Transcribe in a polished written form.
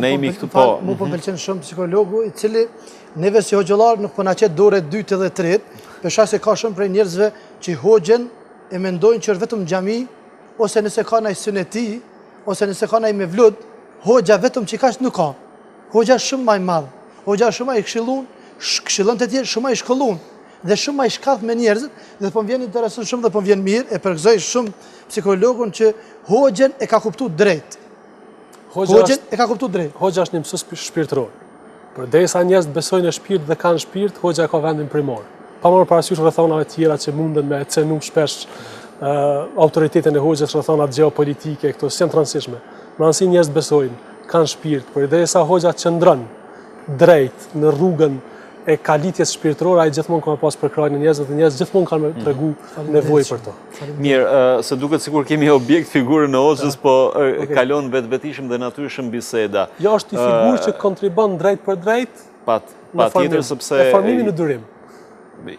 nejmi këtu po. Mu po pëlqen shumë psikologu, i cili neve si hoxhallar nuk po na qet dore 2 dhe 3, për shkak se ka shumë prej njerëzve që hoxhen e mendojnë që është vetëm xhami, ose nëse ka ndaj suneti, ose nëse ka ndaj mevlud, hoxha vetëm që kaq nuk ka. Hoxha është shumë më i madh. Hoxha shumë më i këshillon të tjerë, shumë më i shkollon dhe shumë më i shkath me njerëzit, dhe po më vjen interesant shumë dhe po më vjen mirë, e përgëzoj shumë psikologun që hoxhen e ka kuptuar drejt. Hoxhen e ka kuptuar drejt. Hoxha është një mësues shpirtëror. Përderisa njerëzit besojnë në shpirt dhe kanë shpirt, hoxha ka vendin primor. Pa marrë parasysh rrethonave të tjera që munden me cenu shpesh autoritetin e hoxhës, rrethonat gjeopolitike, këto janë të rëndësishme. Në rëndësi njerëzit besojnë, kanë shpirt, përderisa hoxha qëndron drejt në rrugën e kalitjes shpirtërore, ai gjithmonë ka pas për krahun e njerëzve dhe njerëzit gjithmonë kanë tregu nevojë për to. Mirë, se duket sikur kemi objekt figurën e hoxhës, po kalon vetvetishëm dhe natyrshëm biseda. Jo, është një figurë që kontribon drejt për drejt patjetër sepse e formimi në durim.